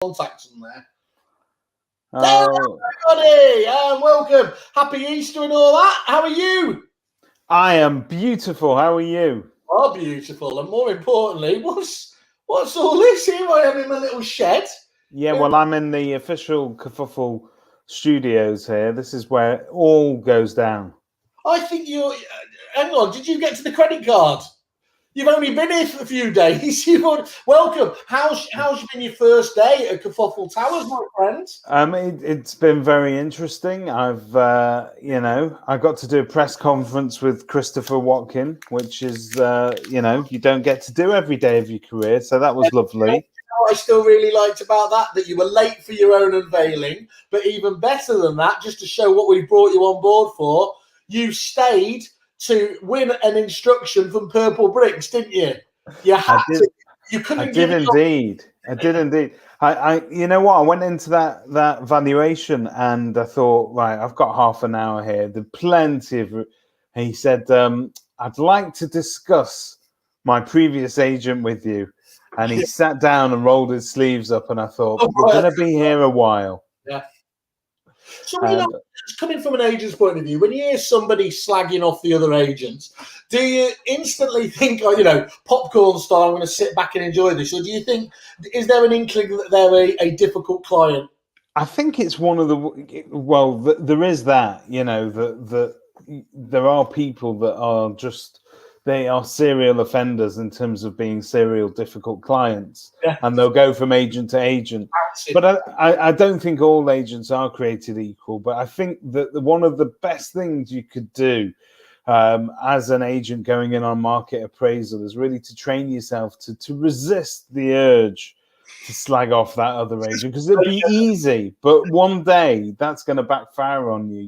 contacts on there. Oh, Everybody, and welcome. Happy Easter and all that. How are you? I am beautiful. How are you? Oh, beautiful. And more importantly, what's all this here? I am in my little shed. Yeah, well, I'm in the official Kerfuffle studios here. This is where it all goes down. I think you're. Hang on. Did you get to the credit card? You've only been here for a few days. Welcome. How's been your first day at Kerfuffle Towers, my friends? It's been very interesting. I got to do a press conference with Christopher Watkin, which is, you don't get to do every day of your career. So that was lovely. What I still really liked about that you were late for your own unveiling, but even better than that, just to show what we brought you on board for, you stayed to win an instruction from Purple Bricks, didn't you? You had to. You couldn't. I did indeed. You know what? I went into that valuation and I thought, right, I've got half an hour here. There's plenty of. And he said, I'd like to discuss my previous agent with you. And he sat down and rolled his sleeves up, and I thought, we're going to be here a while. Yeah. So, coming from an agent's point of view, when you hear somebody slagging off the other agents, do you instantly think, popcorn style, I'm going to sit back and enjoy this? Or do you think, is there an inkling that they're a difficult client? I think it's one of there is that, there are people that are they are serial offenders in terms of being serial difficult clients, and they'll go from agent to agent. But I don't think all agents are created equal. But I think that one of the best things you could do as an agent going in on market appraisal is really to train yourself to resist the urge to slag off that other agent, because it'd be easy, but one day that's going to backfire on you,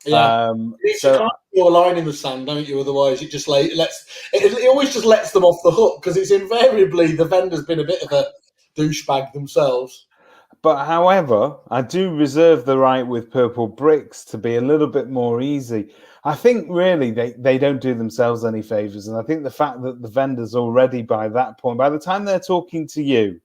Yeah, so kind of draw a line in the sand, don't you? Otherwise, it always just lets them off the hook, because it's invariably the vendor's been a bit of a douchebag themselves. But however, I do reserve the right with Purple Bricks to be a little bit more easy. I think really they don't do themselves any favors, and I think the fact that the vendors already by that point, by the time they're talking to you,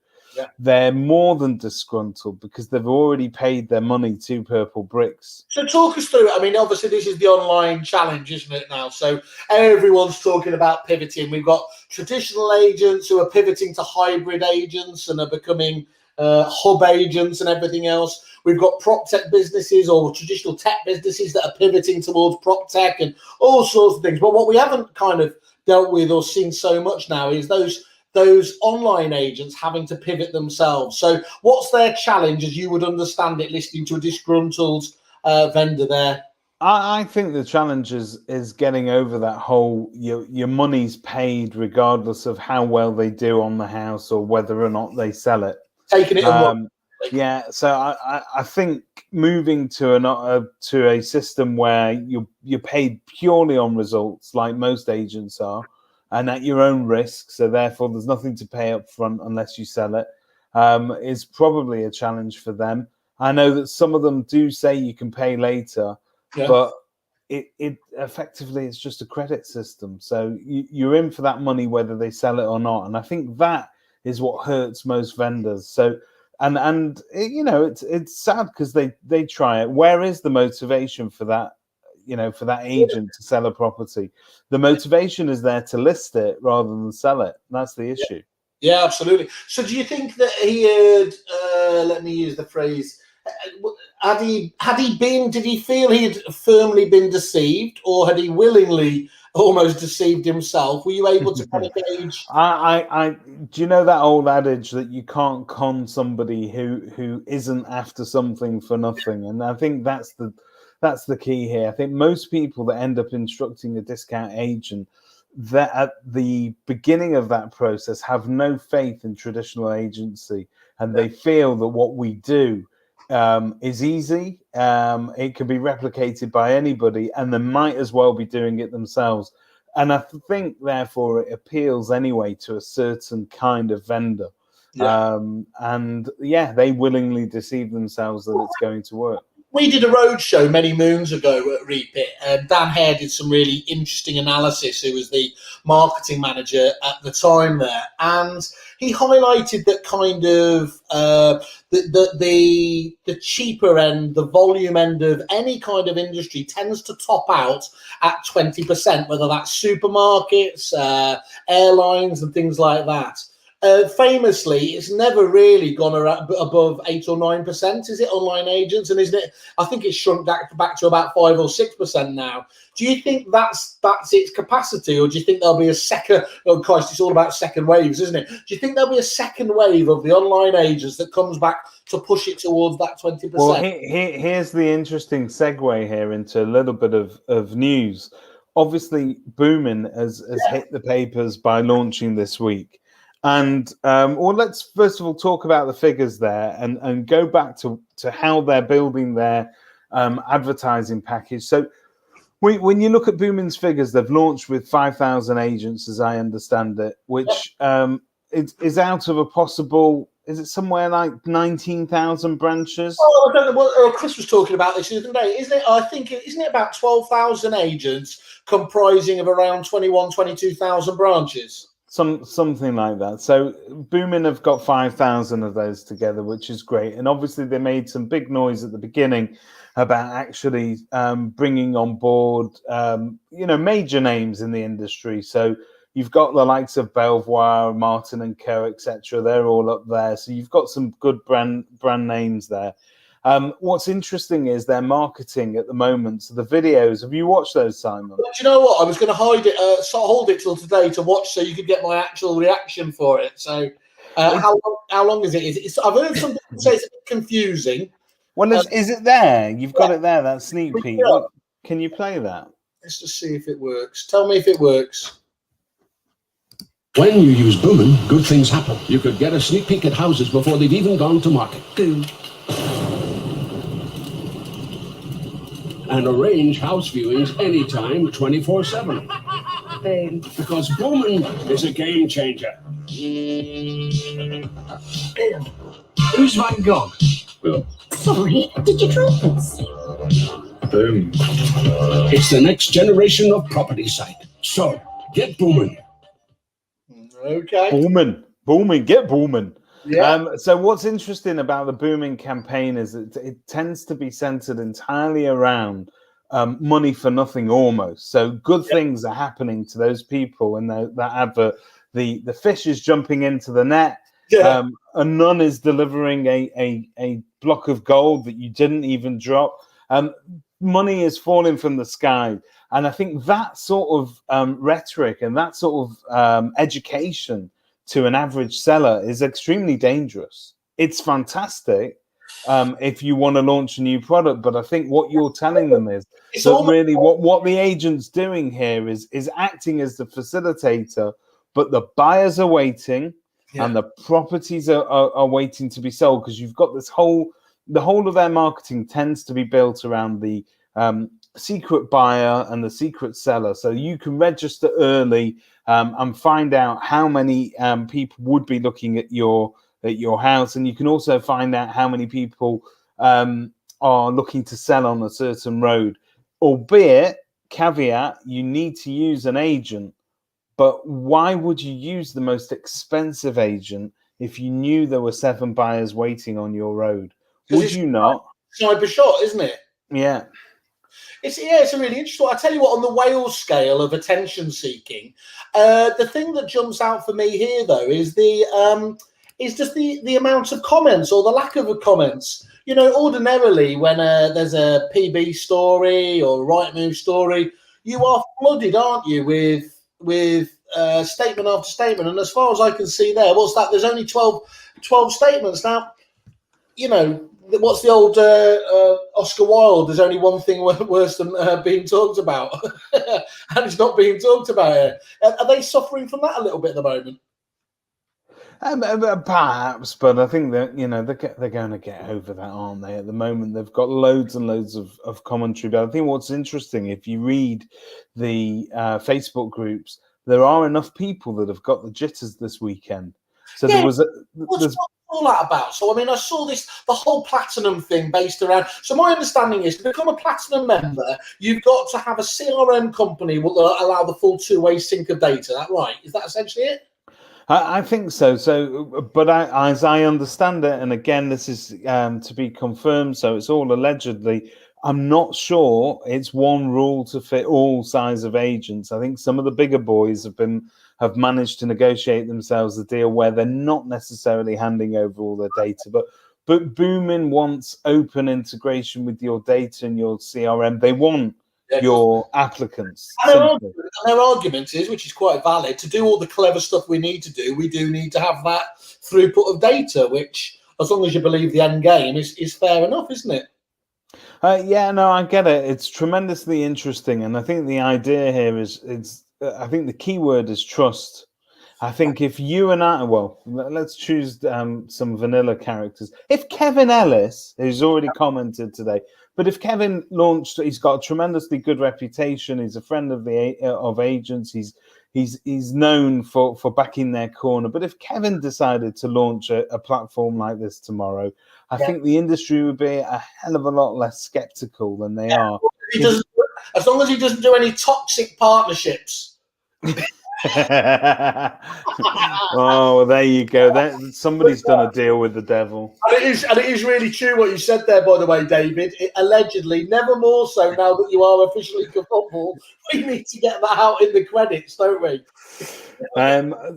they're more than disgruntled because they've already paid their money to Purple Bricks. So talk us through it. I mean, obviously this is the online challenge, isn't it now? So everyone's talking about pivoting. We've got traditional agents who are pivoting to hybrid agents and are becoming hub agents and everything else. We've got prop tech businesses or traditional tech businesses that are pivoting towards prop tech and all sorts of things. But what we haven't kind of dealt with or seen so much now is those online agents having to pivot themselves. So what's their challenge, as you would understand it, listening to a disgruntled vendor there? I think the challenge is getting over that whole your money's paid regardless of how well they do on the house or whether or not they sell it. Taking it yeah, so I think moving to a system where you're paid purely on results, like most agents are, and at your own risk, so therefore there's nothing to pay up front unless you sell it, is probably a challenge for them. I know that some of them do say you can pay later, but it effectively it's just a credit system. So you're in for that money whether they sell it or not. And I think that is what hurts most vendors. So and it's sad because they try it. Where is the motivation for that? For that agent to sell a property, the motivation is there to list it rather than sell it. That's the issue. Yeah, absolutely. So do you think that he had, let me use the phrase, did he feel he had firmly been deceived, or had he willingly almost deceived himself? Were you able to kind of gauge? Do you know that old adage that you can't con somebody who isn't after something for nothing? And I think that's the key here. I think most people that end up instructing a discount agent, that at the beginning of that process have no faith in traditional agency, and they feel that what we do is easy. It can be replicated by anybody, and they might as well be doing it themselves. And I think, therefore, it appeals anyway to a certain kind of vendor. They willingly deceive themselves that it's going to work. we did a roadshow many moons ago at Repeat, and Dan Hare did some really interesting analysis, who was the marketing manager at the time there. And he highlighted that kind of the cheaper end, the volume end of any kind of industry tends to top out at 20%, whether that's supermarkets, airlines and things like that. Famously, it's never really gone above 8 or 9%. Is it online agents? And isn't it? I think it's shrunk back to about 5 or 6% now. Do you think that's its capacity, or do you think there'll be a second? Oh Christ, it's all about second waves, isn't it? Do you think there'll be a second wave of the online agents that comes back to push it towards that 20%? Well, here's the interesting segue here into a little bit of news. Obviously, Boomin has hit the papers by launching this week. And well, let's first of all talk about the figures there and go back to how they're building their advertising package. So when you look at Boomin's figures, they've launched with 5,000 agents, as I understand it, which is out of a possible, is it somewhere like 19,000 branches? Oh, I don't know. Well, Chris was talking about this the other day. Isn't it about 12,000 agents comprising of around 22,000 branches? Something like that. So Boomin have got 5,000 of those together, which is great. And obviously they made some big noise at the beginning about actually bringing on board, major names in the industry. So you've got the likes of Belvoir, Martin and Co, etc. They're all up there. So you've got some good brand names there. What's interesting is their marketing at the moment. So the videos, have you watched those, Simon? Do you know what? I was going to hold it till today to watch, so you could get my actual reaction for it. So, how long is it? I've heard some people say it's a bit confusing. Well, is it there? You've got it there. That sneak peek. Yeah. Can you play that? Let's just see if it works. Tell me if it works. When you use Boomin, good things happen. You could get a sneak peek at houses before they've even gone to market. Boom. And arrange house viewings anytime, 24/7. Boom. Because Boomin is a game changer. Who's Van Gogh? Well, Sorry, did you drop us? Boom. it's the next generation of property site. So, get Boomin. Okay. Boomin, get Boomin. Yeah. So what's interesting about the Boomin campaign is that it tends to be centered entirely around money for nothing almost. So good things are happening to those people in that advert. The fish is jumping into the net. Yeah. A nun is delivering a block of gold that you didn't even drop. Money is falling from the sky. And I think that sort of rhetoric and that sort of education to an average seller is extremely dangerous. It's fantastic if you want to launch a new product, but I think what you're telling them is that really what the agent's doing here is acting as the facilitator, but the buyers are waiting and the properties are waiting to be sold, because you've got the whole of their marketing tends to be built around the secret buyer and the secret seller. So you can register early and find out how many people would be looking at your house, and you can also find out how many people are looking to sell on a certain road. Albeit, caveat, you need to use an agent, but why would you use the most expensive agent if you knew there were 7 buyers waiting on your road? Would you not? Sniper shot, isn't it? Yeah. It's a really interesting one. I tell you what, on the Wales scale of attention seeking, the thing that jumps out for me here though is just the amount of comments, or the lack of comments. You know, ordinarily when there's a PB story or a Rightmove story, you are flooded, aren't you, with statement after statement. And as far as I can see there, what's that? There's only 12 statements. Now, you know, what's the old Oscar Wilde? There's only one thing worse than being talked about, and it's not being talked about here. Are they suffering from that a little bit at the moment? Perhaps, but I think that, you know, they're going to get over that, aren't they? At the moment, they've got loads and loads of commentary. But I think what's interesting, if you read the Facebook groups, there are enough people that have got the jitters this weekend. So yeah. there was all that about? So, I mean, I saw the whole platinum thing based around. So, my understanding is to become a platinum member, you've got to have a CRM company will allow the full two-way sync of data. Is that right? Is that essentially it? I think so. But as I understand it, and again, this is to be confirmed, so it's all allegedly. I'm not sure it's one rule to fit all size of agents. I think some of the bigger boys have managed to negotiate themselves a deal where they're not necessarily handing over all their data, but Boomin wants open integration with your data and your CRM. They want your applicants. And their argument is, which is quite valid, to do all the clever stuff we need to do, we do need to have that throughput of data, which, as long as you believe the end game, is fair enough, isn't it? Yeah, no, I get it. It's tremendously interesting, and I think the idea here is I think the key word is trust. I think if you and I, well, let's choose some vanilla characters. If Kevin Ellis, who's already commented today, but if Kevin launched, he's got a tremendously good reputation. He's a friend of of agents. He's known for backing their corner. But if Kevin decided to launch a platform like this tomorrow, I think the industry would be a hell of a lot less skeptical than they are. As long as he doesn't do any toxic partnerships. Oh, well, there you go. Somebody's done a deal with the devil. And it is really true what you said there, by the way, David. Allegedly, never more so now that you are officially Kerfuffle. We need to get that out in the credits, don't we?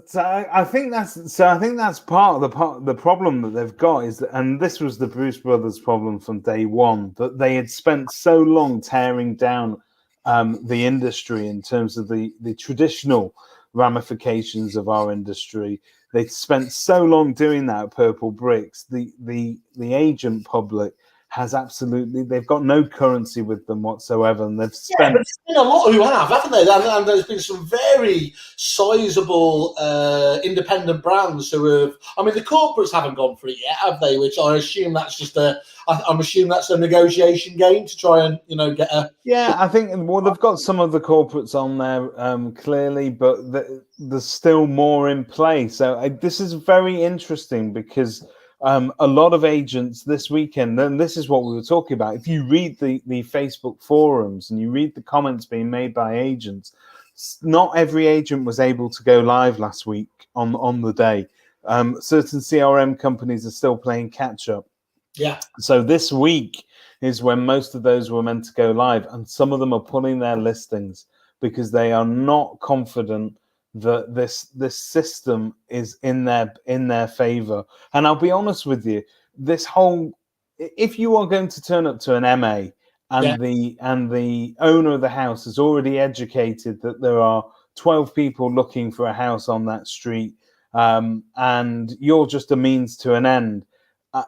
So I think that's part of the problem that they've got is that, and this was the Bruce Brothers problem from day one, that they had spent so long tearing down the industry in terms of the traditional ramifications of our industry. They spent so long doing that at Purple Bricks. The agent public has they've got no currency with them whatsoever, and they've spent. Yeah, but there's been a lot who have, haven't they? And there's been some very sizable independent brands who have. I mean, the corporates haven't gone for it yet, have they? Which I assume that's just I'm assuming that's a negotiation game to try and get a. Yeah, I think they've got some of the corporates on there clearly, but there's still more in play. So this is very interesting because. A lot of agents this weekend, and this is what we were talking about. If you read the Facebook forums and you read the comments being made by agents, not every agent was able to go live last week on the day. Certain CRM companies are still playing catch up. Yeah. So this week is when most of those were meant to go live, and some of them are pulling their listings because they are not confident that this system is in their favor. And I'll be honest with you, if you are going to turn up to an MA and the owner of the house is already educated that there are 12 people looking for a house on that street, and you're just a means to an end,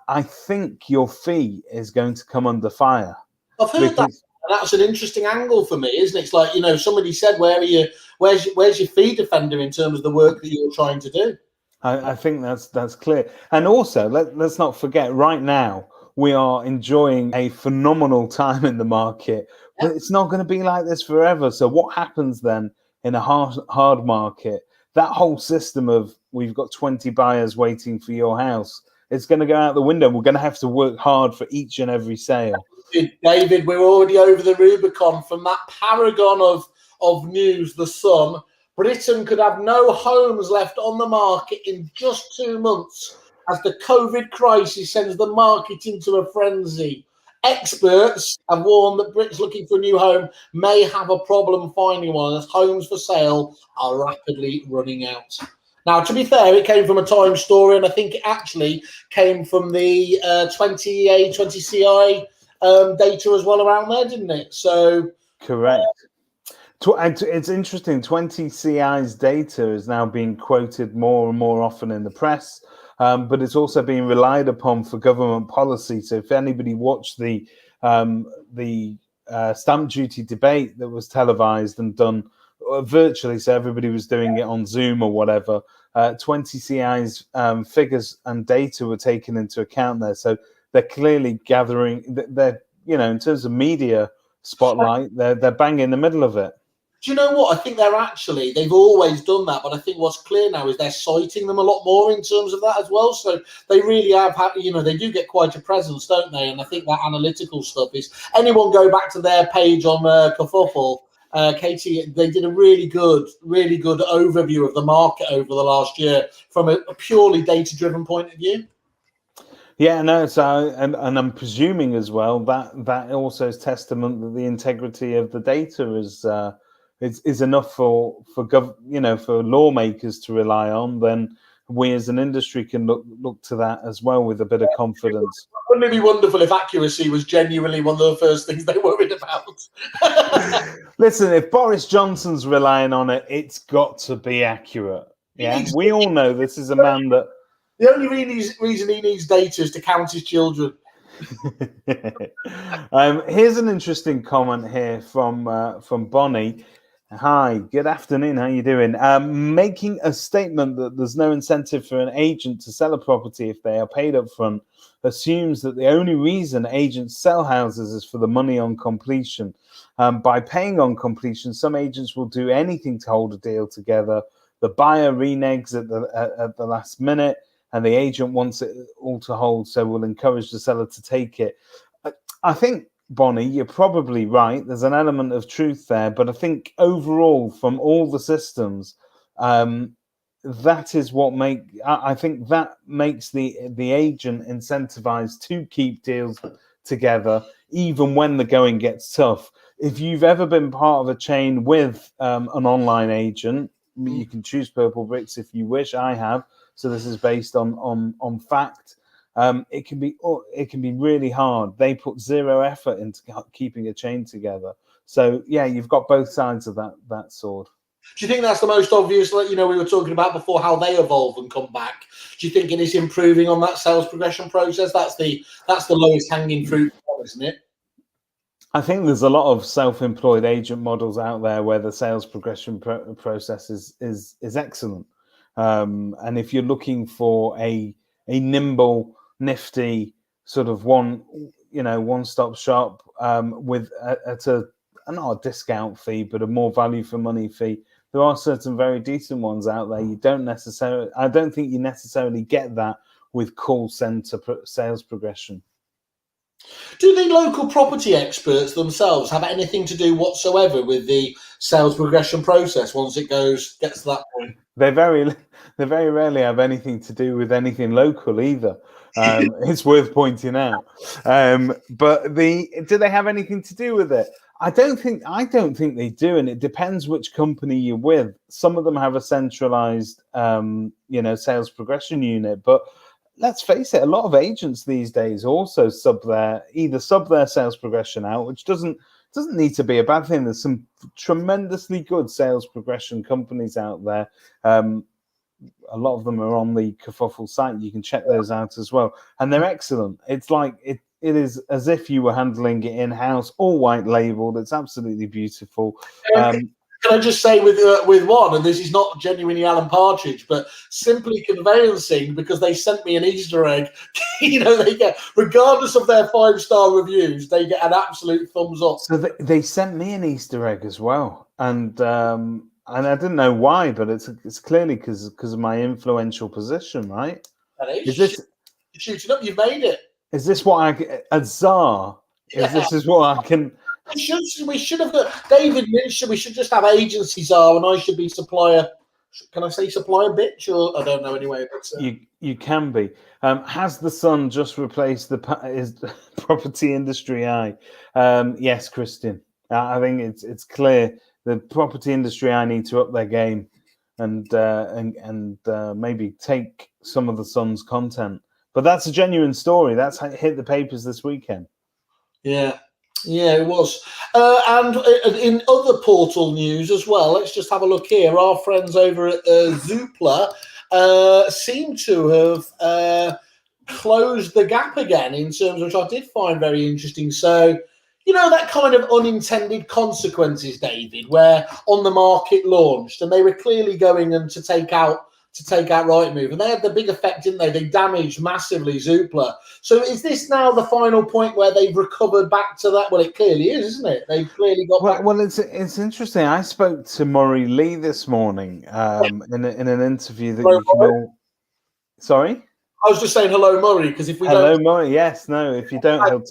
I think your fee is going to come under fire. I've heard that. And that's an interesting angle for me, isn't it? It's like, somebody said, where's your fee defender in terms of the work that you're trying to do? I think that's clear. And also, let's not forget, right now, we are enjoying a phenomenal time in the market, but it's not going to be like this forever. So what happens then in a hard market? That whole system of we've got 20 buyers waiting for your house, it's going to go out the window. We're going to have to work hard for each and every sale. David, we're already over the Rubicon from that paragon of news, The Sun. Britain could have no homes left on the market in just 2 months as the COVID crisis sends the market into a frenzy. Experts have warned that Brits looking for a new home may have a problem finding one as homes for sale are rapidly running out. Now, to be fair, it came from a Times story, and I think it actually came from the 20CI data as well around there, didn't it? So correct. It's interesting. 20CI's data is now being quoted more and more often in the press, but it's also being relied upon for government policy. So if anybody watched the stamp duty debate that was televised and done virtually, so everybody was doing it on Zoom or whatever, 20CI's figures and data were taken into account there. So they're clearly gathering. They're in terms of media spotlight, they're bang in the middle of it. Do you know what? I think they've always done that, but I think what's clear now is they're citing them a lot more in terms of that as well. So they really have, they do get quite a presence, don't they? And I think that analytical stuff is, anyone go back to their page on Kerfuffle, Katie, they did a really good overview of the market over the last year from a purely data-driven point of view. Yeah, no. So, and I'm presuming as well that also is testament that the integrity of the data is enough for lawmakers to rely on. Then we as an industry can look to that as well with a bit of confidence. Wouldn't it be wonderful if accuracy was genuinely one of the first things they worried about? Listen, if Boris Johnson's relying on it, it's got to be accurate. Yeah, we all know this is a man that. The only reason he needs data is to count his children. Here's an interesting comment here from Bonnie. Hi, good afternoon. How you doing? Making a statement that there's no incentive for an agent to sell a property if they are paid up front assumes that the only reason agents sell houses is for the money on completion. By paying on completion, some agents will do anything to hold a deal together. The buyer reneges at the last minute, and the agent wants it all to hold, so will encourage the seller to take it. I think, Bonnie, you're probably right. There's an element of truth there, but I think overall, from all the systems, that is what I think that makes the agent incentivized to keep deals together, even when the going gets tough. If you've ever been part of a chain with an online agent, you can choose Purple Bricks if you wish. I have. So this is based on fact. It can be really hard. They put zero effort into keeping a chain together. So yeah, you've got both sides of that sword. Do you think that's the most obvious? We were talking about before how they evolve and come back. Do you think it is improving on that sales progression process? That's the lowest hanging fruit, isn't it? I think there's a lot of self-employed agent models out there where the sales progression process is excellent. And if you're looking for a nimble, nifty sort of one-stop shop with not a discount fee, but a more value for money fee, there are certain very decent ones out there. I don't think you necessarily get that with call center sales progression. Do the local property experts themselves have anything to do whatsoever with the sales progression process once it gets to that point? They very rarely have anything to do with anything local either. It's worth pointing out. But do they have anything to do with it? I don't think they do, and it depends which company you're with. Some of them have a centralized, sales progression unit, but let's face it, a lot of agents these days also sub their sales progression out, which doesn't need to be a bad thing. There's some tremendously good sales progression companies out there. A lot of them are on the Kerfuffle site. You can check those out as well, and they're excellent. It's like it is as if you were handling it in-house, all white labeled. It's absolutely beautiful. Can I just say with one, and this is not genuinely Alan Partridge, but Simply Conveyancing, because they sent me an Easter egg, they get, regardless of their 5-star reviews, they get an absolute thumbs up. So they sent me an Easter egg as well. And I didn't know why, but it's clearly because of my influential position, right? Is this shooting up? You've made it. Is this what a czar? Yeah. This is what I can... We should have David mentioned we should just have agency czar, and I should be supplier. Can I say supplier bitch? Or I don't know anyway. But, you can be. Has the Sun just replaced his property industry eye? Yes, Christian. I think it's clear the property industry eye need to up their game and maybe take some of the Sun's content. But that's a genuine story. That's hit the papers this weekend. Yeah, it was. And in other portal news as well, let's just have a look here. Our friends over at Zoopla seem to have closed the gap again in terms of, which I did find very interesting. So, that kind of unintended consequences, David, where On the Market launched and they were clearly going to take out to take out Rightmove, and they had the big effect, didn't they? They damaged massively Zoopla. So is this now the final point where they've recovered back to that? Well, it clearly is, isn't it? They've clearly got back. Well, it's interesting. I spoke to Murray Lee this morning in an interview that Hello, you can Murray. all. Sorry. I was just saying hello, Murray, because if we Hello, don't, Murray. Yes, no. If you don't,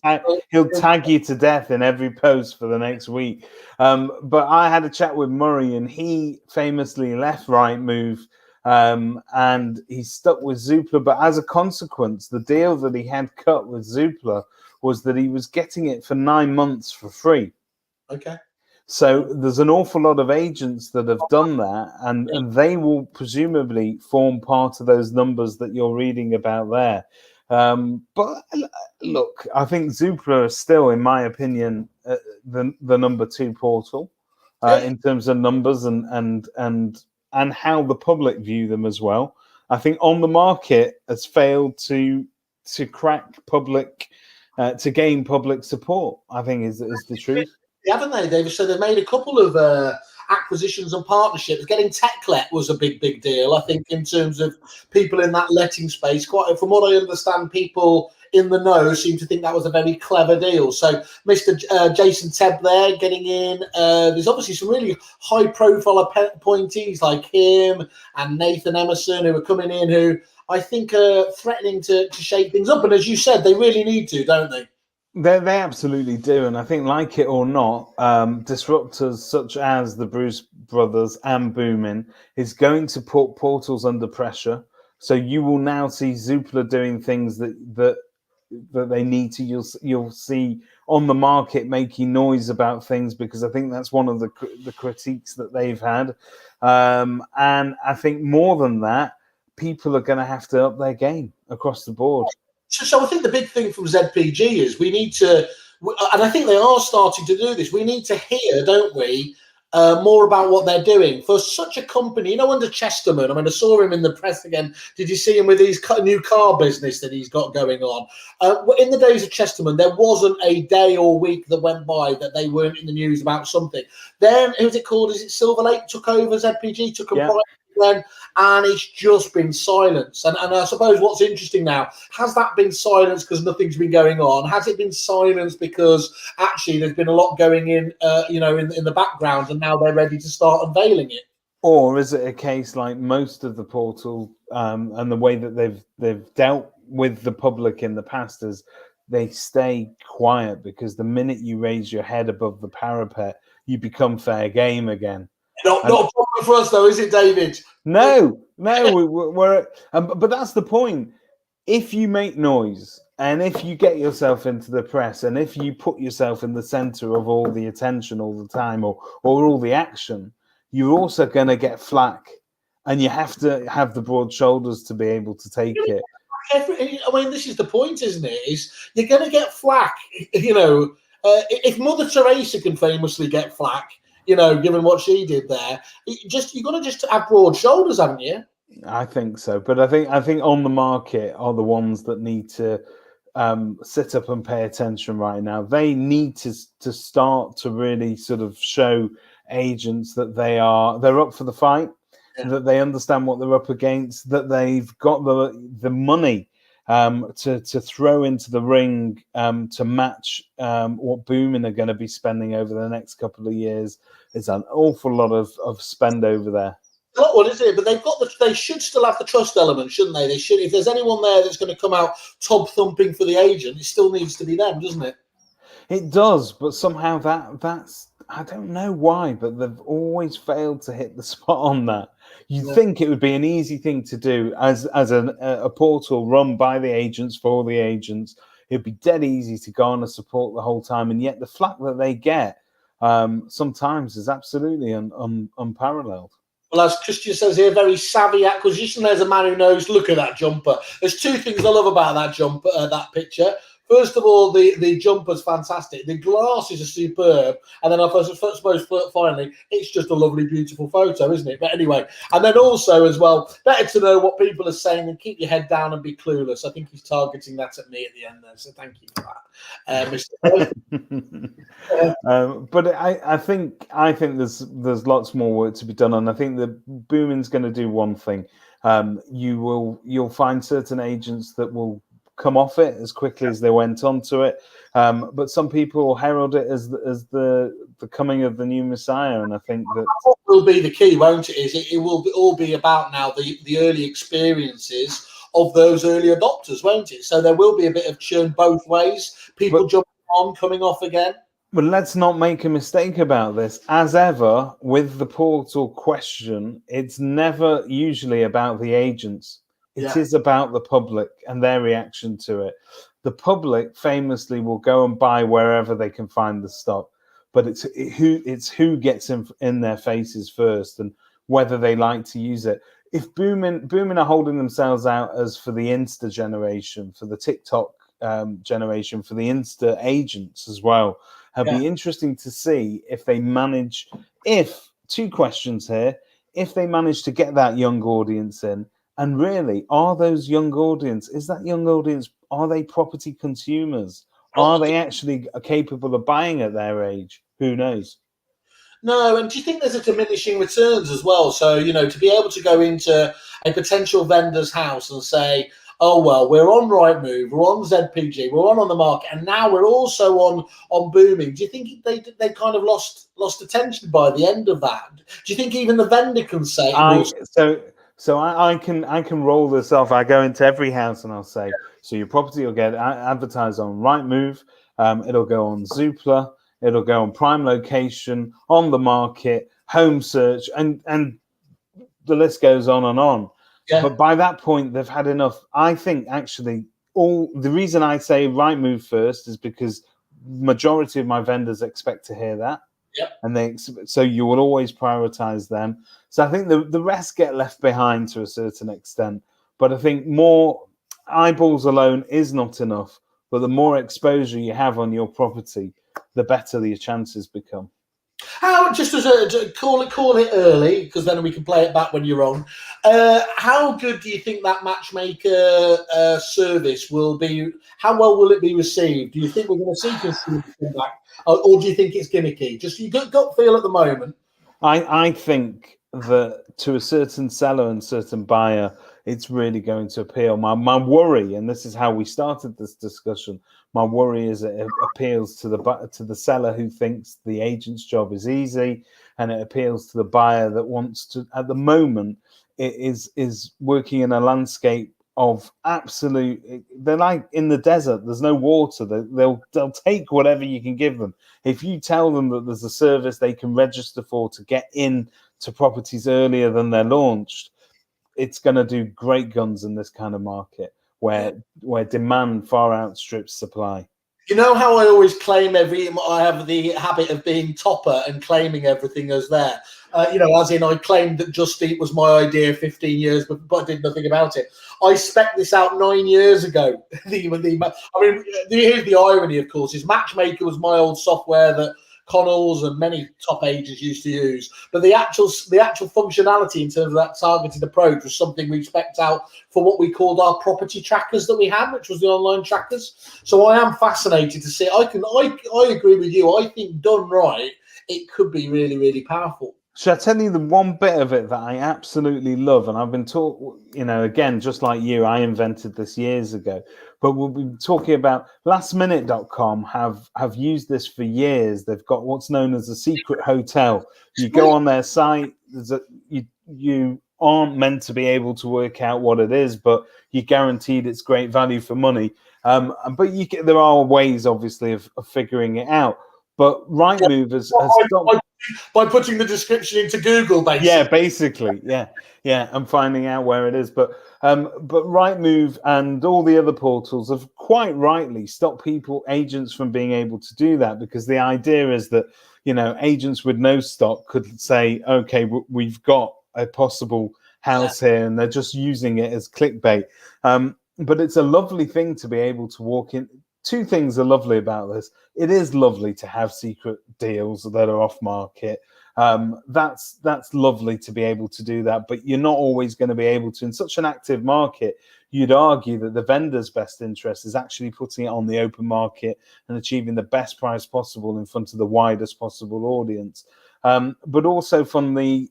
he'll tag you to death in every post for the next week. But I had a chat with Murray, and he famously left Rightmove, and he's stuck with Zoopla. But as a consequence, the deal that he had cut with Zoopla was that he was getting it for 9 months for free. okay. So there's an awful lot of agents that have done that, and they will presumably form part of those numbers that you're reading about there. But look, I think Zoopla is still, in my opinion, the number 2 portal in terms of numbers and how the public view them as well. I think On the Market has failed to crack public to gain public support. I think is the truth. Haven't they, David? So they've made a couple of acquisitions and partnerships. Getting Techlet was a big deal, I think, in terms of people in that letting space. Quite, from what I understand, people in the know seem to think that was a very clever deal. So Mr. Jason Tebb there getting in. There's obviously some really high-profile appointees like him and Nathan Emerson who are coming in, who I think are threatening to shake things up. And as you said, they really need to, don't they? They absolutely do, and I think, like it or not, disruptors such as the Bruce Brothers and Boomin is going to put portals under pressure. So you will now see Zoopla doing things that they need to. You'll see On the Market making noise about things, because I think that's one of the critiques that they've had, and I think more than that, people are going to have to up their game across the board. So I think the big thing from ZPG is we need to, and I think they are starting to do this, we need to hear, don't we, more about what they're doing. For such a company, under Chesterman, I mean, I saw him in the press again. Did you see him with his new car business that he's got going on? In the days of Chesterman, there wasn't a day or week that went by that they weren't in the news about something. Then, who's it called? Is it Silver Lake took over ZPG, took a private then, and it's just been silence. And I suppose what's interesting now, has that been silence because nothing's been going on? Has it been silence because actually there's been a lot going in, in the background, and now they're ready to start unveiling it? Or is it a case like most of the portal and the way that they've dealt with the public in the past is they stay quiet, because the minute you raise your head above the parapet, you become fair game again. Not a problem for us, though, is it, David? No, we're but that's the point. If you make noise, and if you get yourself into the press, and if you put yourself in the center of all the attention all the time, or all the action, you're also going to get flack, and you have to have the broad shoulders to be able to take it. I mean, this is the point, isn't it? Is you're going to get flack. If Mother Teresa can famously get flack, given what she did there, you've got to just have broad shoulders, haven't you? I think so, but I think On the Market are the ones that need to sit up and pay attention right now. They need to start to really sort of show agents that they're up for the fight, that they understand what they're up against, that they've got the money to throw into the ring to match what Boomin are going to be spending over the next couple of years. It's an awful lot of spend over there. Not one, is it? But they should still have the trust element, shouldn't they? They should. If there's anyone there that's going to come out tub thumping for the agent, it still needs to be them, doesn't it? It does, but somehow that's I don't know why, but they've always failed to hit the spot on that. You'd think it would be an easy thing to do as a portal run by the agents for the agents. It'd be dead easy to garner support the whole time, and yet the flack that they get sometimes is absolutely unparalleled. Well, as Christian says here, very savvy acquisition. There's a man who knows. Look at that jumper. There's two things I love about that jumper, that picture. First of all, the jumper's fantastic. The glasses are superb. And then I suppose finally, it's just a lovely, beautiful photo, isn't it? But anyway, and then also as well, better to know what people are saying and keep your head down and be clueless. I think he's targeting that at me at the end there. So thank you for that, Mr. But I think there's lots more work to be done, and I think that Boomin's going to do one thing, You'll find certain agents that will come off it as quickly as they went onto it, but some people herald it as the coming of the new Messiah, and I think that what will be the key, won't it? Is it will all be about now the early experiences of those early adopters, won't it? So there will be a bit of churn both ways. People jumping on, coming off again. But let's not make a mistake about this. As ever, with the portal question, it's never usually about the agents. It is about the public and their reaction to it. The public famously will go and buy wherever they can find the stock, but it's who gets in their faces first and whether they like to use it. If Boomin are holding themselves out as for the Insta generation, for the TikTok generation, for the Insta agents as well, it'll be interesting to see if they manage. Two questions here: if they manage to get that young audience in. And really, are those young audience, are they property consumers? Are they actually capable of buying at their age? Who knows? No, and do you think there's a diminishing returns as well? So, to be able to go into a potential vendor's house and say, oh, well, we're on Rightmove, we're on ZPG, we're on the market, and now we're also on Booming. Do you think they kind of lost attention by the end of that? Do you think even the vendor can say? So I can roll this off. I go into every house and I'll say, so your property will get advertised on Rightmove, it'll go on Zoopla, it'll go on Prime Location, on the market, Home Search, and the list goes on and on. Yeah. But by that point, they've had enough. I think actually the reason I say Rightmove first is because majority of my vendors expect to hear that. Yep. And so you will always prioritize them. So I think the rest get left behind to a certain extent. But I think more eyeballs alone is not enough. But the more exposure you have on your property, the better the chances become. How, just as call it early, because then we can play it back when you're on. How good do you think that matchmaker service will be? How well will it be received? Do you think we're going to see consumers come back, or do you think it's gimmicky? Just you gut feel at the moment. I think that to a certain seller and certain buyer, it's really going to appeal. My worry, and this is how we started this discussion, my worry is it appeals to the seller who thinks the agent's job is easy, and it appeals to the buyer that wants to, at the moment, it is working in a landscape of absolute, they're like in the desert, there's no water, they'll take whatever you can give them. If you tell them that there's a service they can register for to get in to properties earlier than they're launched, it's going to do great guns in this kind of market where demand far outstrips supply. You know how I always claim I have the habit of being topper and claiming everything as there. As in I claimed that Just Eat was my idea 15 years, but I did nothing about it. I spec'd this out 9 years ago. Here's the irony, of course, is Matchmaker was my old software that Connells and many top agents used to use, but the actual functionality in terms of that targeted approach was something we spec'd out for what we called our property trackers that we had, which was the online trackers. So I am fascinated to see. I agree with you. I think done right, it could be really, really powerful. Should I tell you the one bit of it that I absolutely love? And I've been again, just like you, I invented this years ago. But we'll be talking about lastminute.com have used this for years. They've got what's known as a secret hotel. You go on their site, you aren't meant to be able to work out what it is, but you're guaranteed it's great value for money. But there are ways, obviously, of figuring it out. But Rightmove has stopped. By putting the description into Google, basically. Yeah, basically, yeah, and finding out where it is. But Rightmove and all the other portals have quite rightly stopped agents from being able to do that, because the idea is that agents with no stock could say, okay, we've got a possible house here, and they're just using it as clickbait. But it's a lovely thing to be able to walk in. Two things are lovely about this. It is lovely to have secret deals that are off market. That's lovely to be able to do that, but you're not always going to be able to. In such an active market, you'd argue that the vendor's best interest is actually putting it on the open market and achieving the best price possible in front of the widest possible audience. But also from the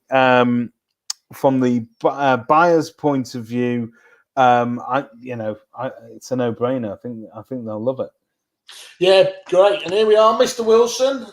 buyer's point of view, it's a no-brainer. I think they'll love it. Yeah, great. And here we are, Mr. Wilson,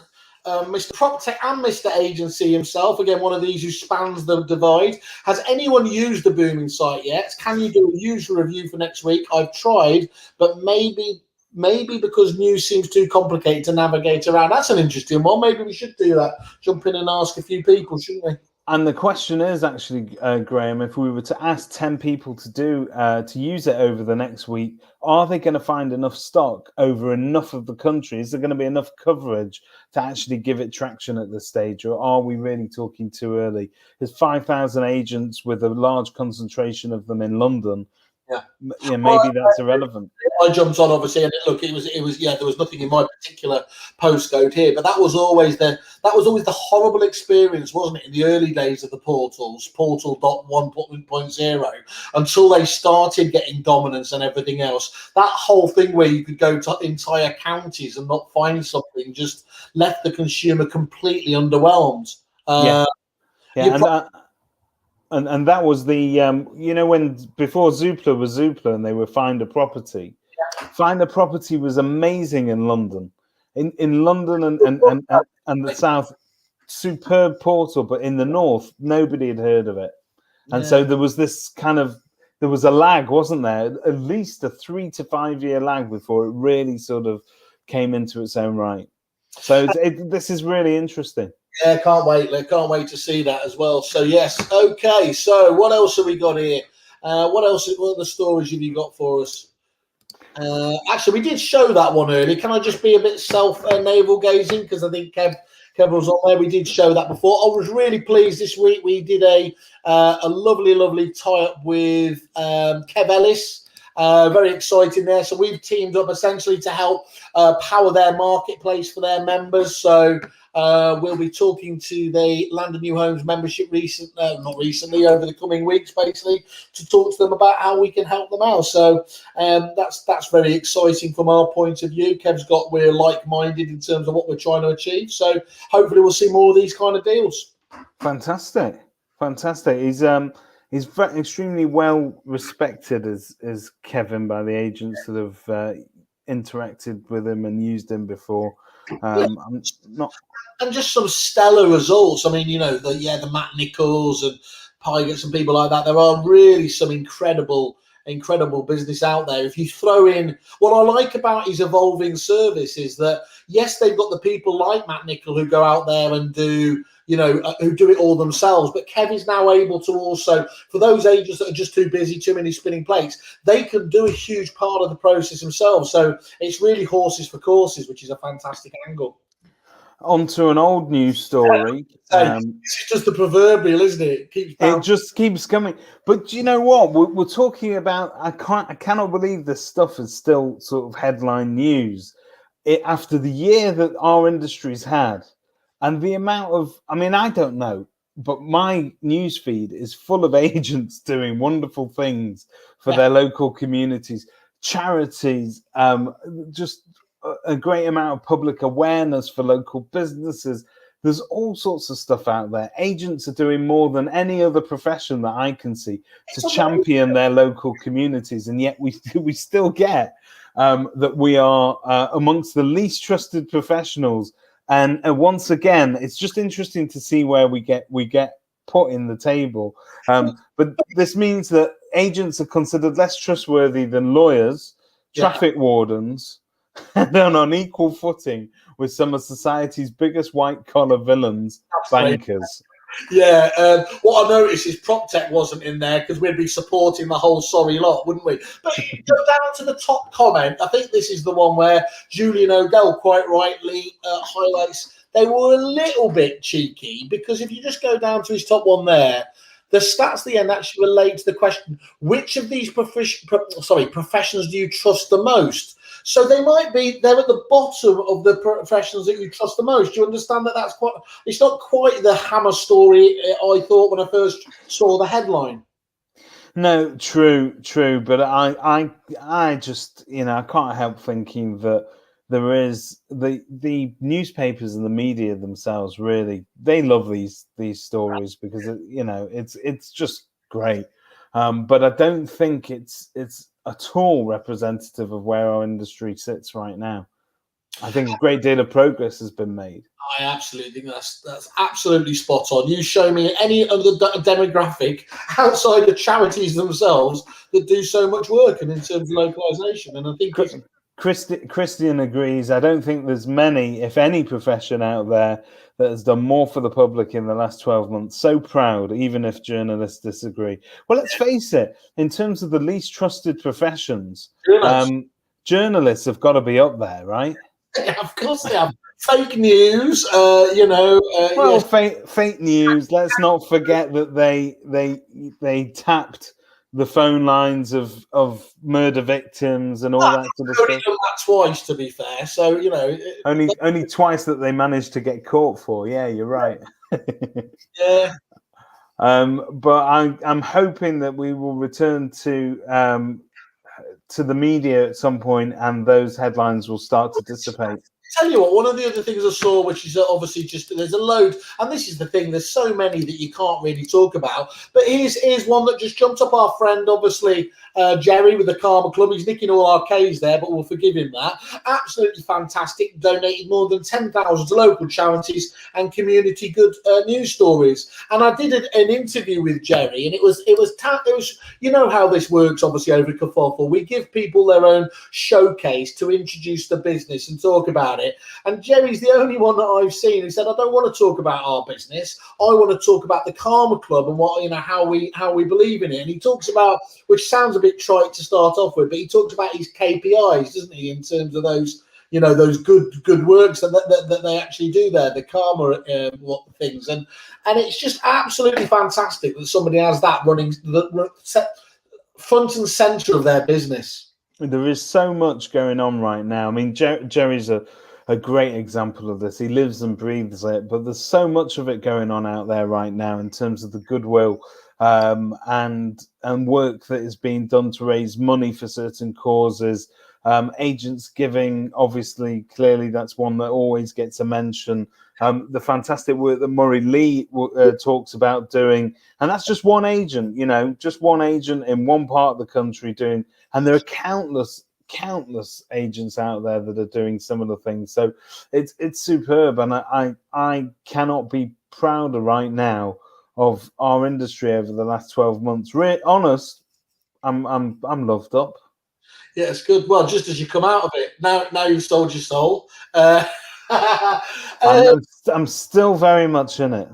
Mr. PropTech and Mr. Agency himself. Again, one of these who spans the divide. Has anyone used the Booming site yet? Can you do a user review for next week? I've tried, but maybe because news seems too complicated to navigate around. That's an interesting one. Maybe we should do that. Jump in and ask a few people, shouldn't we? And the question is actually, Graham, if we were to ask 10 people to use it over the next week, are they going to find enough stock over enough of the country? Is there going to be enough coverage to actually give it traction at this stage? Or are we really talking too early? There's 5,000 agents with a large concentration of them in London. Yeah, maybe that's irrelevant. I jumped on obviously, and look, it was there was nothing in my particular postcode here, but that was always the horrible experience, wasn't it, in the early days of the portals, Portal 1.0, until they started getting dominance and everything else. That whole thing where you could go to entire counties and not find something just left the consumer completely underwhelmed. And that was the when before Zoopla was Zoopla and they were Find a Property. Find a Property was amazing in London, in London and the south, superb portal, but in the north nobody had heard of it, and so there was a lag, wasn't there? At least a 3 to 5 year lag before it really sort of came into its own right. So this is really interesting. Yeah, can't wait to see that as well. So yes, okay. So what else have we got here? What other stories have you got for us? Actually, we did show that one earlier. Can I just be a bit navel gazing, because I think Kev was on there. We did show that before. I was really pleased this week. We did a lovely tie-up with Kev Ellis. Very exciting there. So we've teamed up essentially to help power their marketplace for their members. So we'll be talking to the Land and New Homes membership over the coming weeks, basically, to talk to them about how we can help them out. So that's very exciting from our point of view. We're like-minded in terms of what we're trying to achieve. So hopefully we'll see more of these kind of deals. Fantastic. He's extremely well respected as Kevin by the agents that have interacted with him and used him before. And just some stellar results. I mean, the Matt Nichols and Pygats and people like that. There are really some incredible business out there. If you throw in, what I like about his evolving service is that, yes, they've got the people like Matt Nichol who go out there and do, who do it all themselves. But Kev is now able to also, for those agents that are just too busy, too many spinning plates, they can do a huge part of the process themselves. So it's really horses for courses, which is a fantastic angle. On to an old news story. It's just the proverbial, isn't it? It just keeps coming. But you know what? We're talking about. I cannot believe this stuff is still sort of headline news after the year that our industry's had, and the amount of. I mean, I don't know, but my news feed is full of agents doing wonderful things for their local communities, charities, just a great amount of public awareness for local businesses. There's all sorts of stuff out there. Agents are doing more than any other profession that I can see to champion their local communities, and yet we still get that we are amongst the least trusted professionals. And once again, it's just interesting to see where we get put in the table. But this means that agents are considered less trustworthy than lawyers, traffic wardens, and on equal footing with some of society's biggest white-collar villains, bankers. Yeah, what I noticed is PropTech wasn't in there because we'd be supporting the whole sorry lot, wouldn't we? But if you go down to the top comment, I think this is the one where Julian O'Dell quite rightly highlights they were a little bit cheeky, because if you just go down to his top one there, the stats at the end actually relate to the question, which of these professions do you trust the most? So they're at the bottom of the professions that you trust the most. Do you understand that it's not quite the hammer story I thought when I first saw the headline? No, true. But I just, I can't help thinking that there is the newspapers and the media themselves really they love these stories because it's just great. But I don't think it's at all representative of where our industry sits right now. I think a great deal of progress has been made. I absolutely think that's absolutely spot on. You show me any other demographic outside the charities themselves that do so much work and in terms of localization. And I think Christian agrees. I don't think there's many, if any, profession out there that has done more for the public in the last 12 months. So proud, even if journalists disagree. Well, let's face it, in terms of the least trusted professions, journalists have got to be up there, right? Yeah, of course they have. Fake news, fake news. Let's not forget that they tapped the phone lines of murder victims and all that sort of stuff. Done that twice, to be fair. So only twice that they managed to get caught for. Yeah, you're right. Yeah. But I'm hoping that we will return to the media at some point, and those headlines will start to dissipate. Tell you what, one of the other things I saw, which is obviously just there's a load, and this is the thing, there's so many that you can't really talk about. But here's one that just jumped up. Our friend, obviously, Jerry with the Karma Club. He's nicking all our K's there, but we'll forgive him that. Absolutely fantastic. Donated more than 10,000 to local charities and community good news stories. And I did an interview with Jerry, and it was you know how this works. Obviously, over at Kerfuffle, we give people their own showcase to introduce the business and talk about it. And Jerry's the only one that I've seen who said, I don't want to talk about our business. I want to talk about the Karma Club and what how we believe in it. And he talks about, which sounds a bit trite to start off with, but he talks about his KPIs, doesn't he, in terms of those those good works that they actually do there, the karma things, and it's just absolutely fantastic that somebody has that running front and center of their business. There is so much going on right now. I mean, Jerry's a great example of this. He lives and breathes it, but there's so much of it going on out there right now in terms of the goodwill and work that is being done to raise money for certain causes. Agents giving, obviously, clearly that's one that always gets a mention. The fantastic work that Murray Lee talks about doing, and that's just one agent, just one agent in one part of the country doing, and there are countless agents out there that are doing similar things. So it's superb, and I cannot be prouder right now of our industry over the last 12 months. Honest, I'm loved up. Yeah, it's good. Well, just as you come out of it, now you've sold your soul. I'm still very much in it.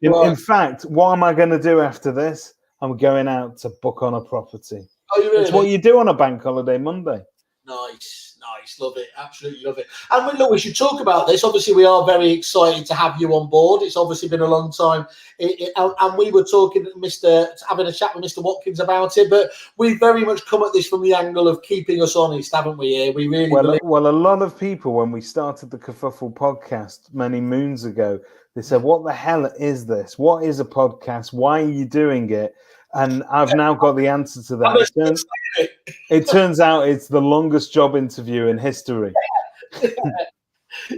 In fact, what am I going to do after this? I'm going out to book on a property. Oh, you really? It's what you do on a bank holiday Monday. Nice. Love it. Absolutely love it. And look, we should talk about this. Obviously, we are very excited to have you on board. It's obviously been a long time. And we were talking having a chat with Mr. Watkins about it, but we've very much come at this from the angle of keeping us honest, haven't we? Here, we really well, a lot of people, when we started the Kerfuffle podcast many moons ago, they said, "What the hell is this? What is a podcast? Why are you doing it?" And I've now got the answer to that. It turns out it's the longest job interview in history. Yeah,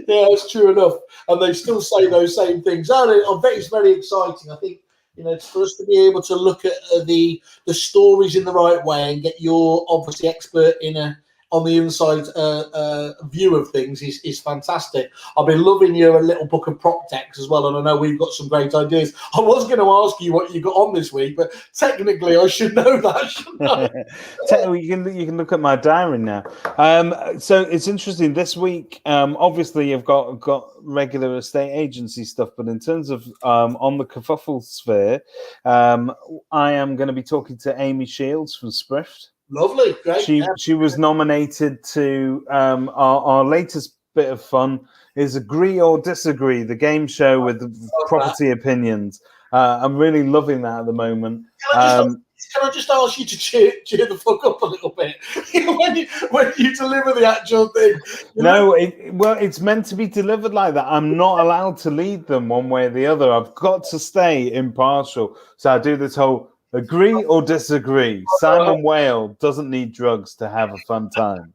it's true enough. And they still say those same things. I bet it's very exciting. I think, for us to be able to look at the stories in the right way and get your obviously expert on the inside view of things is fantastic. I've been loving your little book of prop decks as well, and I know we've got some great ideas. I was going to ask you what you got on this week, but technically I should know that, shouldn't I? You can look at my diary now. So it's interesting this week. Obviously, you've got regular estate agency stuff, but in terms of on the Kerfuffle sphere, I am going to be talking to Amy Shields from Sprift. Lovely, great. She was nominated to our latest bit of fun is Agree or Disagree, the game show with the property opinions. I'm really loving that at the moment. Can I just ask you to cheer the fuck up a little bit when you deliver the actual thing? No, it's meant to be delivered like that. I'm not allowed to lead them one way or the other. I've got to stay impartial. So I do this whole agree or disagree. Simon Whale doesn't need drugs to have a fun time.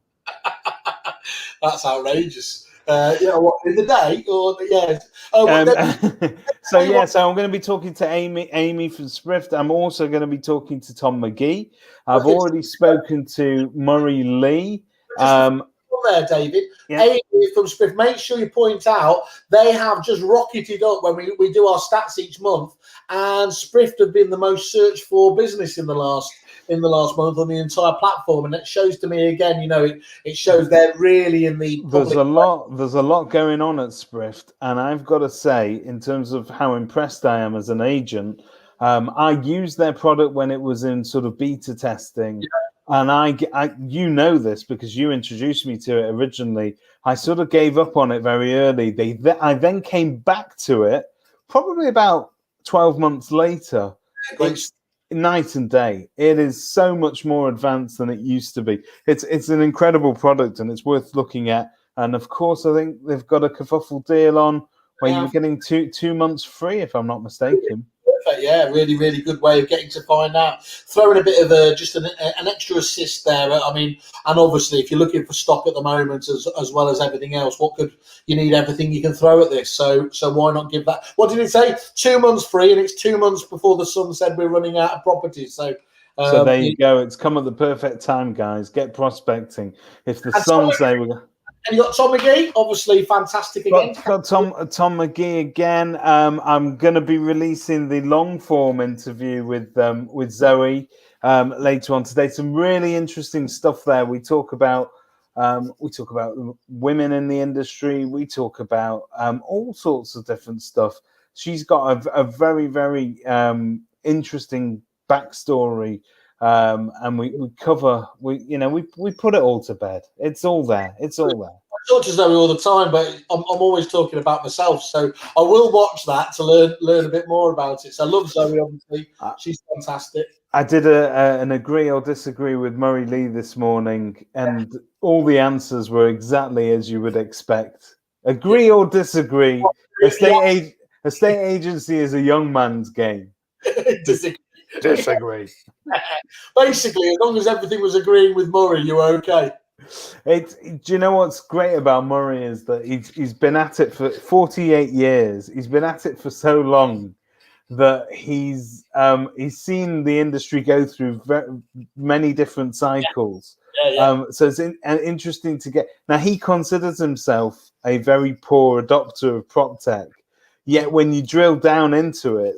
That's outrageous. What, in the day or yeah? Oh, So I'm going to be talking to Amy from Sprift. I'm also going to be talking to Tom McGee. I've already spoken to Murray Lee. There, David. Yeah. Amy from Sprift. Make sure you point out they have just rocketed up when we do our stats each month, and Sprift have been the most searched for business in the last month on the entire platform, and it shows to me again. It shows they're really in the. There's a lot going on at Sprift, and I've got to say, in terms of how impressed I am as an agent, I used their product when it was in sort of beta testing. Yeah. And I you know this because you introduced me to it originally. I sort of gave up on it very early. I then came back to it probably about 12 months later. It's night and day. It is so much more advanced than it used to be. It's an incredible product and it's worth looking at. And of course, I think they've got a Kerfuffle deal on where you're getting two months free, if I'm not mistaken. Perfect, yeah, really, really good way of getting to find out. Throwing a bit of just an extra assist there. I mean, and obviously, if you're looking for stock at the moment, as well as everything else, you need everything you can throw at this. So why not give that? What did it say? 2 months free, and it's 2 months before the sun said we're running out of properties. So there you go. It's come at the perfect time, guys. Get prospecting. If the sun say we're. And you got Tom McGee, obviously fantastic again. Got Tom McGee again. I'm going to be releasing the long form interview with Zoe later on today. Some really interesting stuff there. We talk about women in the industry. We talk about all sorts of different stuff. She's got a very, very interesting backstory. And we cover we put it all to bed. It's all there. I talk to Zoe all the time, but I'm always talking about myself. So I will watch that to learn a bit more about it. So I love Zoe. Obviously, she's fantastic. I did an agree or disagree with Murray Lee this morning, and all the answers were exactly as you would expect. Agree or disagree. Estate agency is a young man's game. Disagree. Basically, as long as everything was agreeing with Murray, you were okay. Do you know what's great about Murray is that he's been at it for 48 years. He's been at it for so long that he's seen the industry go through many different cycles. Yeah. So it's interesting to get. Now he considers himself a very poor adopter of prop tech. Yet when you drill down into it,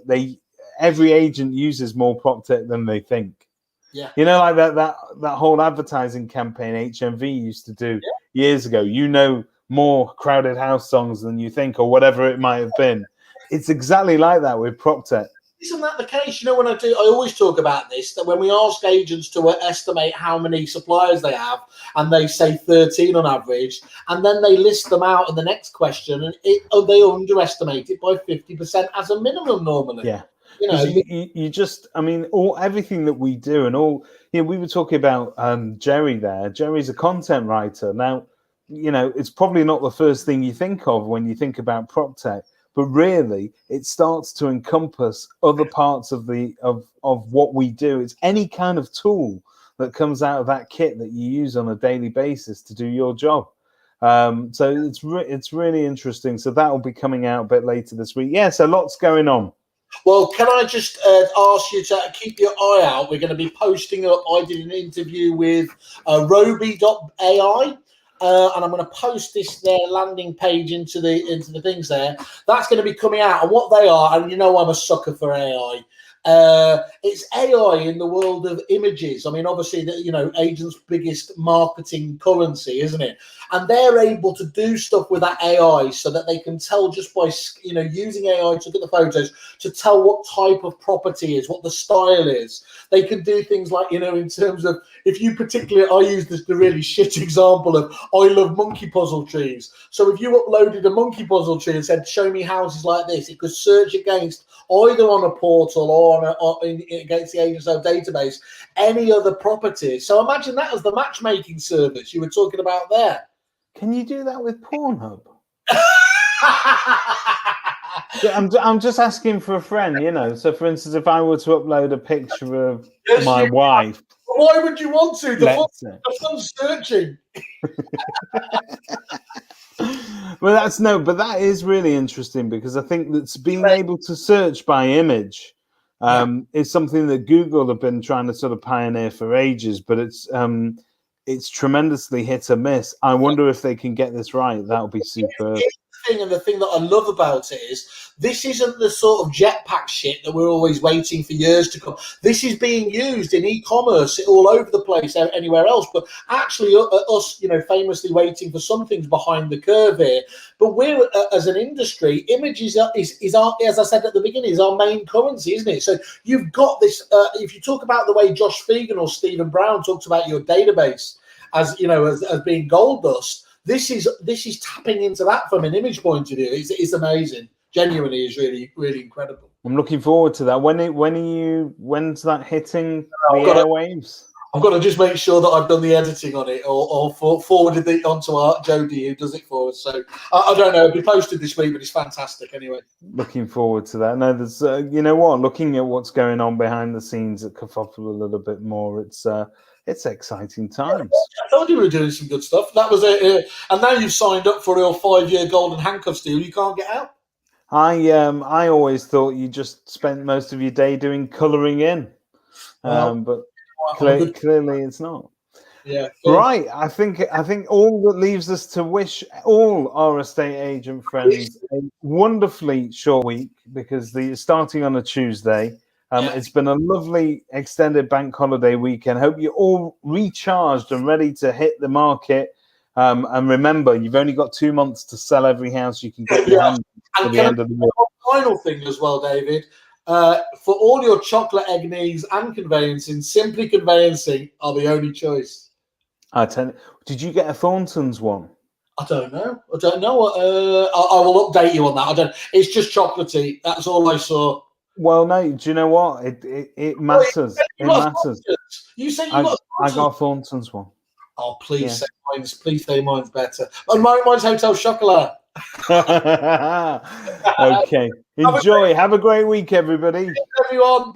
every agent uses more prop tech than they think. Yeah. Like that whole advertising campaign HMV used to do years ago. More crowded house songs than you think, or whatever it might have been. It's exactly like that with prop tech. Isn't that the case? When I always talk about this, that when we ask agents to estimate how many suppliers they have, and they say 13 on average, and then they list them out in the next question, and they underestimate it by 50% as a minimum normally. Yeah. Everything that we do and all, we were talking about Jerry there. Jerry's a content writer. Now, it's probably not the first thing you think of when you think about prop tech, but really it starts to encompass other parts of what we do. It's any kind of tool that comes out of that kit that you use on a daily basis to do your job. So it's really interesting. So that will be coming out a bit later this week. Yeah, so lots going on. Well, can I just ask you to keep your eye out? We're going to be posting up. I did an interview with Roby.ai, and I'm going to post their landing page into the things there. That's going to be coming out, and what they are, and I'm a sucker for AI. It's AI in the world of images. I mean, obviously, agents' biggest marketing currency, isn't it? And they're able to do stuff with that AI so that they can tell just by, using AI to look at the photos to tell what type of property is, what the style is. They can do things like, in terms of, if you particularly, I use the really shit example of, I love monkey puzzle trees. So if you uploaded a monkey puzzle tree and said, show me houses like this, it could search against either on a portal or against the agent's own database, any other properties. So imagine that as the matchmaking service you were talking about there. Can you do that with Pornhub? I'm just asking for a friend, So, for instance, if I were to upload a picture of my wife, Why would you want to? The Let's fun's searching. Well, but that is really interesting because I think that's being able to search by image is something that Google have been trying to sort of pioneer for ages, but it's tremendously hit or miss. I wonder if they can get this right. That would be superb. The thing that I love about it is this isn't the sort of jetpack shit that we're always waiting for years to come. This is being used in e-commerce all over the place, anywhere else. But actually, us, famously waiting for some things behind the curve here. But we're as an industry, images is our, as I said at the beginning, is our main currency, isn't it? So you've got this. If you talk about the way Josh Fegan or Stephen Brown talks about your database as being gold dust. This is tapping into that from an image point of view. It's amazing. Genuinely, is really, really incredible. I'm looking forward to that. When's that hitting the airwaves? I've got to just make sure that I've done the editing on it or forwarded it onto our Jodie who does it for us. So I don't know. It'll be posted this week, but it's fantastic anyway. Looking forward to that. No, there's looking at what's going on behind the scenes at Kerfuffle a little bit more. It's exciting times. I told you we were doing some good stuff. That was it. And now you've signed up for your 5-year golden handcuffs deal. You can't get out. I always thought you just spent most of your day doing colouring in, but clearly it's not. Yeah. Right. I think all that leaves us to wish all our estate agent friends a wonderfully short week because starting on a Tuesday. It's been a lovely extended bank holiday weekend. Hope you're all recharged and ready to hit the market. And remember, you've only got 2 months to sell every house you can get your hand to the end of the year. Final thing as well, David. For all your chocolate egg needs and conveyancing, Simply Conveyancing are the only choice. Did you get a Thornton's one? I don't know. I will update you on that. It's just chocolatey. That's all I saw. Well, no. Do you know what? It matters. It matters. You said you got. I got Thornton's one. Oh, please say mine's. Please say mine's better. And mine's Hotel Chocolat. Okay. Enjoy. Have a great week, everybody. Everyone.